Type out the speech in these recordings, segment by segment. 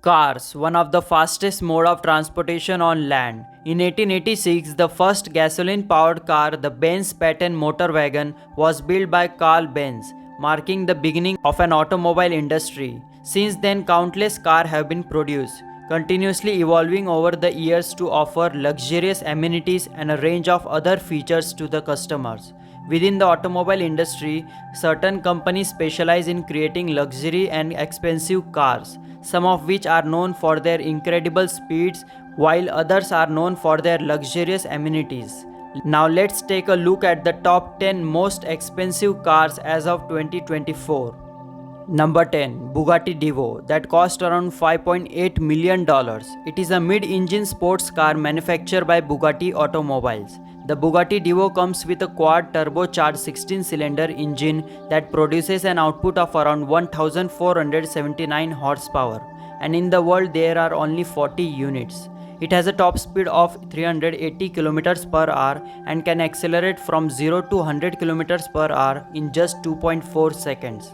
Cars, one of the fastest mode of transportation on land. In 1886, the first gasoline-powered car, the Benz Patent Motor Wagon, was built by Carl Benz, marking the beginning of an automobile industry. Since then, countless cars have been produced, continuously evolving over the years to offer luxurious amenities and a range of other features to the customers. Within the automobile industry, certain companies specialize in creating luxury and expensive cars, some of which are known for their incredible speeds, while others are known for their luxurious amenities. Now let's take a look at the top 10 most expensive cars as of 2024. Number 10. Bugatti Divo, that cost around $5.8 million. It is a mid-engine sports car manufactured by Bugatti Automobiles. The Bugatti Divo comes with a quad turbocharged 16-cylinder engine that produces an output of around 1479 horsepower, and in the world there are only 40 units. It has a top speed of 380 km per hour and can accelerate from 0 to 100 km per hour in just 2.4 seconds.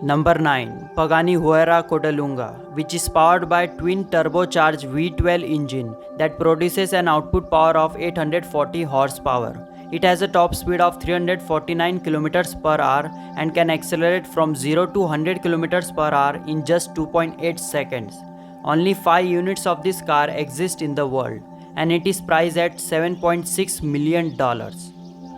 Number 9. Pagani Huayra Codalunga, which is powered by twin turbocharged V12 engine that produces an output power of 840 horsepower. It has a top speed of 349 km per hour and can accelerate from 0 to 100 km per hour in just 2.8 seconds. Only 5 units of this car exist in the world, and it is priced at $7.6 million.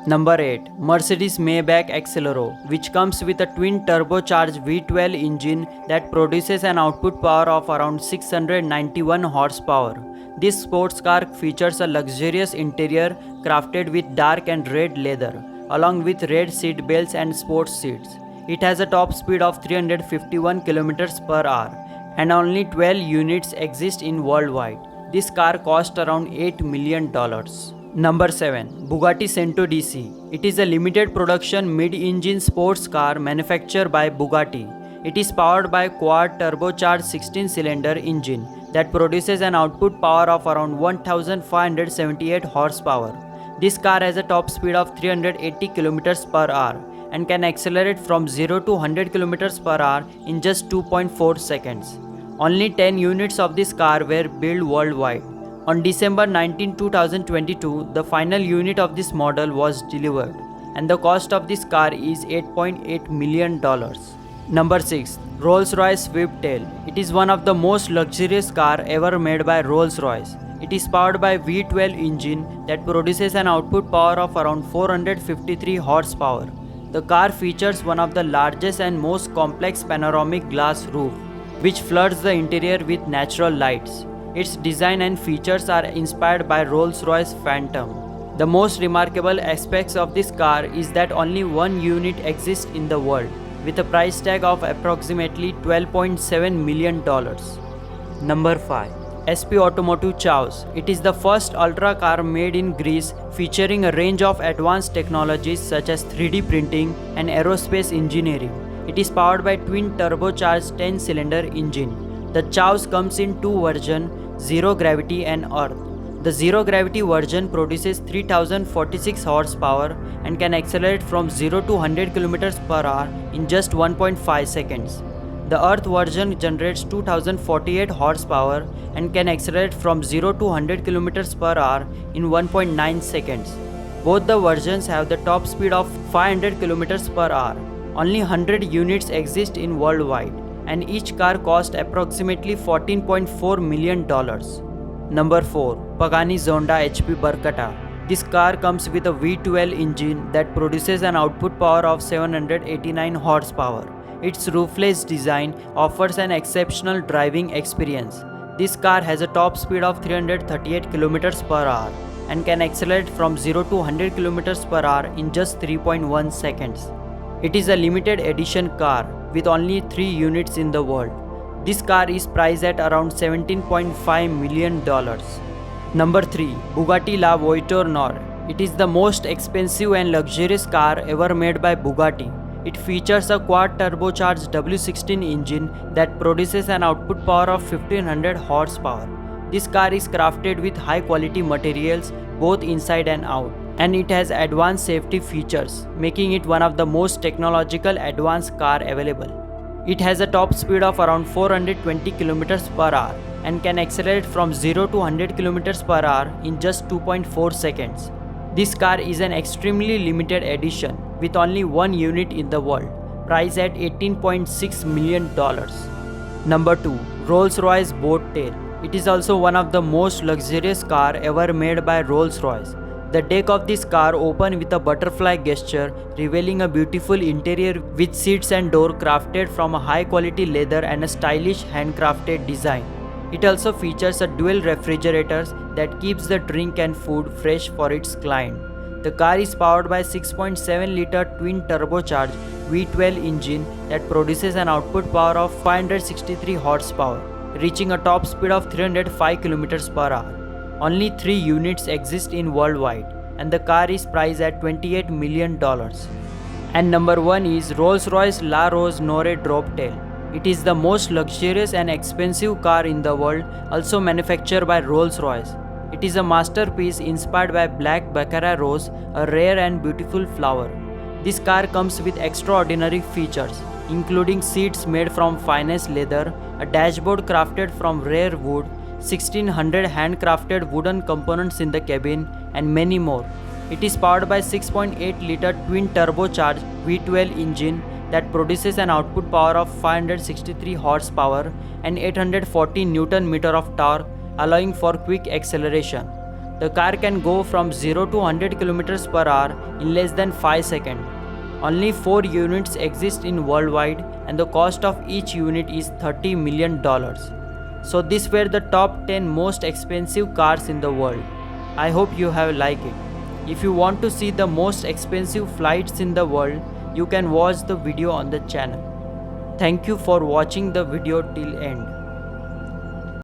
Number 8. Mercedes-Maybach Exelero, which comes with a twin turbocharged V12 engine that produces an output power of around 691 horsepower. This sports car features a luxurious interior crafted with dark and red leather, along with red seat belts and sports seats. It has a top speed of 351 km per hour, and only 12 units exist in worldwide. This car cost around $8 million. Number 7. Bugatti Sento DC. It is a limited production mid-engine sports car manufactured by Bugatti. It is powered by quad turbocharged 16-cylinder engine that produces an output power of around 1578 horsepower. This car has a top speed of 380 km per hour and can accelerate from 0 to 100 km per hour in just 2.4 seconds. Only 10 units of this car were built worldwide. On December 19, 2022, the final unit of this model was delivered, and the cost of this car is $8.8 million. Number 6. Rolls-Royce Swiftail. It is one of the most luxurious car ever made by Rolls-Royce. It is powered by V12 engine that produces an output power of around 453 horsepower. The car features one of the largest and most complex panoramic glass roof, which floods the interior with natural lights. Its design and features are inspired by Rolls-Royce Phantom. The most remarkable aspects of this car is that only one unit exists in the world, with a price tag of approximately $12.7 million. Number 5. SP Automotive Chaos. It is the first ultra car made in Greece, featuring a range of advanced technologies such as 3D printing and aerospace engineering. It is powered by twin turbocharged 10-cylinder engine. The Chaos comes in two versions, Zero Gravity and Earth. The Zero Gravity version produces 3046 horsepower and can accelerate from 0 to 100 km per hour in just 1.5 seconds. The Earth version generates 2048 horsepower and can accelerate from 0 to 100 km per hour in 1.9 seconds. Both the versions have the top speed of 500 km per hour. Only 100 units exist in worldwide, and each car costs approximately $14.4 million. Number 4. Pagani Zonda HP Berkata. This car comes with a V12 engine that produces an output power of 789 horsepower. Its roofless design offers an exceptional driving experience. This car has a top speed of 338 km per hour and can accelerate from 0 to 100 km per hour in just 3.1 seconds. It is a limited edition car with only 3 units in the world. This car is priced at around $17.5 million. Number 3. Bugatti La Voiture Noire. It is the most expensive and luxurious car ever made by Bugatti. It features a quad turbocharged W16 engine that produces an output power of 1500 horsepower. This car is crafted with high quality materials both inside and out, and it has advanced safety features, making it one of the most technological advanced car available. It has a top speed of around 420 km per hour and can accelerate from 0 to 100 km per hour in just 2.4 seconds. This car is an extremely limited edition with only one unit in the world, priced at $18.6 million. Number 2. Rolls-Royce Boat Tail. It is also one of the most luxurious car ever made by Rolls-Royce. The deck of this car opens with a butterfly gesture, revealing a beautiful interior with seats and door crafted from a high-quality leather and a stylish handcrafted design. It also features a dual refrigerators that keeps the drink and food fresh for its client. The car is powered by 6.7-liter twin turbocharged V12 engine that produces an output power of 563 horsepower, reaching a top speed of 305 km per hour. Only 3 units exist in worldwide, and the car is priced at $28 million. And number 1 is Rolls-Royce La Rose Noire Droptail. It is the most luxurious and expensive car in the world, also manufactured by Rolls-Royce. It is a masterpiece inspired by black Baccarat rose, a rare and beautiful flower. This car comes with extraordinary features, including seats made from finest leather, a dashboard crafted from rare wood, 1600 handcrafted wooden components in the cabin, and many more. It is powered by 6.8-liter twin turbocharged V12 engine that produces an output power of 563 horsepower and 840 Nm of torque, allowing for quick acceleration. The car can go from 0 to 100 km per hour in less than 5 seconds. Only 4 units exist in worldwide, and the cost of each unit is $30 million. So these were the top 10 most expensive cars in the world. I hope you have liked it. If you want to see the most expensive flights in the world, you can watch the video on the channel. Thank you for watching the video till end.